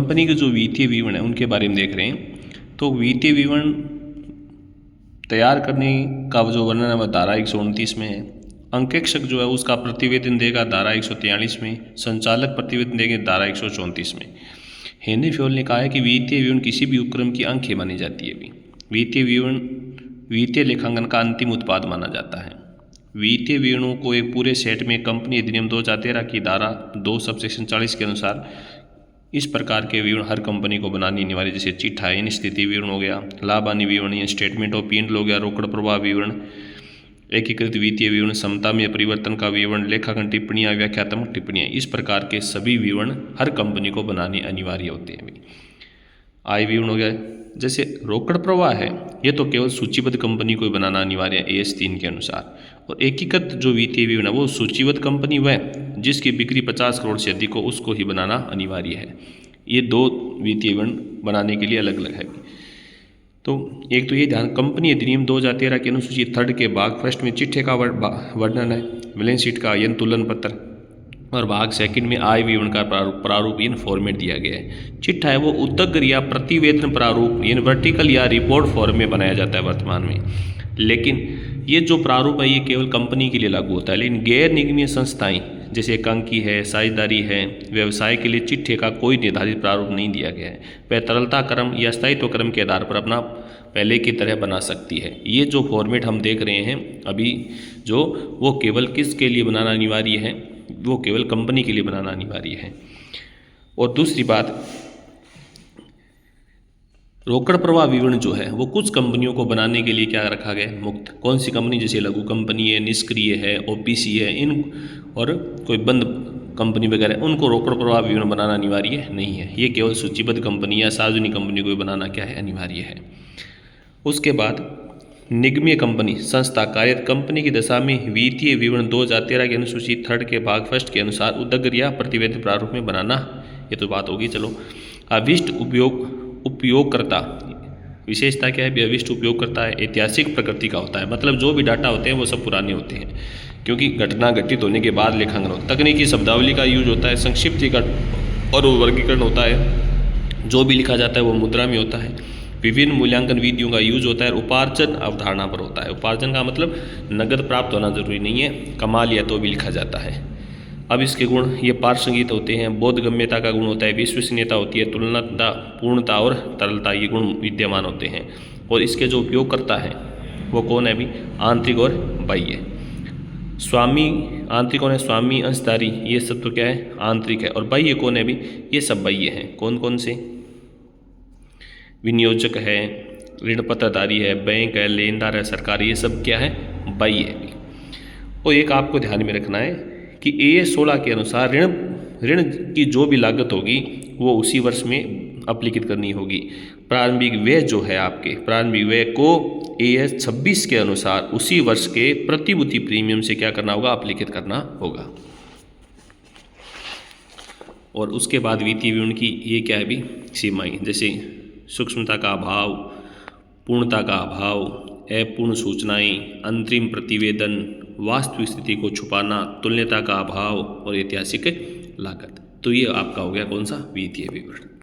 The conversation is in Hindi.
कंपनी के जो वित्तीय विवरण है उनके बारे में देख रहे हैं। तो वित्तीय विवरण तैयार करने का जो वर्णन है वह धारा 129 में है। अंकेक्षक जो है उसका प्रतिवेदन देगा धारा 143 में, संचालक प्रतिवेदन देंगे धारा 134 में। हेनरी फ्योल ने कहा है कि वित्तीय विवरण किसी भी उपक्रम की आंखें मानी जाती है। वित्तीय विवरण वित्तीय लेखांकन का अंतिम उत्पाद माना जाता है। वित्तीय विवरणों को एक पूरे सेट में कंपनी अधिनियम 2013 की धारा 2 सबसेक्शन 40 के अनुसार इस प्रकार के विवरण हर कंपनी को बनानी अनिवार्य, जैसे चिट्ठा यानी स्थिति विवरण हो गया, लाभ हानि विवरण या स्टेटमेंट ऑफ पी&एल हो गया, रोकड़ प्रवाह विवरण, एकीकृत वित्तीय विवरण, समता में परिवर्तन का विवरण, लेखांकन टिप्पणियाँ, व्याख्यात्मक टिप्पणियाँ, इस प्रकार के सभी विवरण हर कंपनी को बनाने अनिवार्य होते हैं। आय विवरण हो गया, जैसे रोकड़ प्रवाह है ये तो केवल सूचीबद्ध कंपनी को बनाना अनिवार्य है AS 3 के अनुसार। और एकीकृत जो वित्तीय विवरण है वो सूचीबद्ध कंपनी वह जिसकी बिक्री 50 करोड़ से अधिक हो उसको ही बनाना अनिवार्य है। ये दो वित्तीय विवरण बनाने के लिए अलग अलग है। तो एक तो ये ध्यान, कंपनी अधिनियम 2013 के अनुसूची 3 के भाग फर्स्ट में चिट्ठे का वर्णन है, बैलेंस शीट का यन तुलन पत्र, और भाग सेकंड में आय विवरण का प्रारूप इन फॉर्मेट दिया गया है। चिट्ठा है वो उद्दग्र या प्रतिवेदन प्रारूप यानी वर्टिकल या रिपोर्ट फॉर्म में बनाया जाता है वर्तमान में, लेकिन ये जो प्रारूप है ये केवल कंपनी के लिए लागू होता है। लेकिन गैर निगमीय संस्थाएं जैसे एकांकी है, साझेदारी है, व्यवसाय के लिए चिट्ठे का कोई निर्धारित प्रारूप नहीं दिया गया है। वह तरलता क्रम या स्थायित्व क्रम के आधार पर अपना पहले की तरह बना सकती है। ये जो फॉर्मेट हम देख रहे हैं अभी जो वो केवल किसके लिए बनाना अनिवार्य है, वो केवल कंपनी के लिए बनाना अनिवार्य है। और दूसरी बात, रोकड़ प्रवाह विवरण जो है वो कुछ कंपनियों को बनाने के लिए क्या रखा गया है, मुक्त। कौन सी कंपनी, जैसे लघु कंपनी है, निष्क्रिय है, OPC है, इन और कोई बंद कंपनी वगैरह, उनको रोकड़ प्रवाह विवरण बनाना अनिवार्य नहीं है। ये केवल सूचीबद्ध कंपनी या सार्वजनिक कंपनी को बनाना क्या है, अनिवार्य है। उसके बाद निगमीय कंपनी संस्था कार्यरत कंपनी की दशा में वित्तीय विवरण 2013 के अनुसूची 3 के भाग फर्स्ट के अनुसार उद्दग्र या प्रतिवेदन प्रारूप में बनाना, ये तो बात होगी। चलो, अविष्ट उपयोगकर्ता विशेषता क्या है, अविष्ट उपयोगकर्ता है ऐतिहासिक प्रकृति का होता है, मतलब जो भी डाटा होते हैं वो सब पुराने होते हैं क्योंकि घटना घटित होने के बाद लेखांकन होता है। तकनीकी शब्दावली का यूज होता है, संक्षिप्तीकरण और वर्गीकरण होता है, जो भी लिखा जाता है वो मुद्रा में होता है, विभिन्न मूल्यांकन विधियों का यूज होता है, उपार्जन अवधारणा पर होता है। उपार्जन का मतलब नगद प्राप्त होना जरूरी नहीं है, कमा लिया तो भी लिखा जाता है। अब इसके गुण, ये पार्श्व संगीत होते हैं, बोधगम्यता का गुण होता है, विश्वसनीयता होती है, तुलनाता, पूर्णता और तरलता, ये गुण विद्यमान होते हैं। और इसके जो उपयोगकर्ता है वो कौन है अभी, आंतरिक और बाह्य। स्वामी आंतरिक कौन है, स्वामी, अंशधारी, ये सब तो क्या है, आंतरिक है। और बाह्य कौन है अभी, ये सब बाह्य हैं। कौन कौन से, विनियोजक है, ऋण पत्रधारी है, बैंक है, लेनदार है, सरकार, ये सब क्या है, बाह्य है। और एक आपको ध्यान में रखना है कि AS 16 के अनुसार ऋण की जो भी लागत होगी वो उसी वर्ष में अप्लिकित करनी होगी। प्रारंभिक व्यय जो है आपके, प्रारंभिक व्यय को AS 26 के अनुसार उसी वर्ष के प्रतिभूति प्रीमियम से क्या करना होगा, अप्लिकित करना होगा। और उसके बाद वित्तीय विवरण की ये क्या है भी सीमाएं, जैसे सूक्ष्मता का अभाव, पूर्णता का अभाव, अपूर्ण सूचनाएं, अंतरिम प्रतिवेदन, वास्तविक स्थिति को छुपाना, तुल्यता का अभाव और ऐतिहासिक लागत। तो ये आपका हो गया कौन सा, वित्तीय विवरण।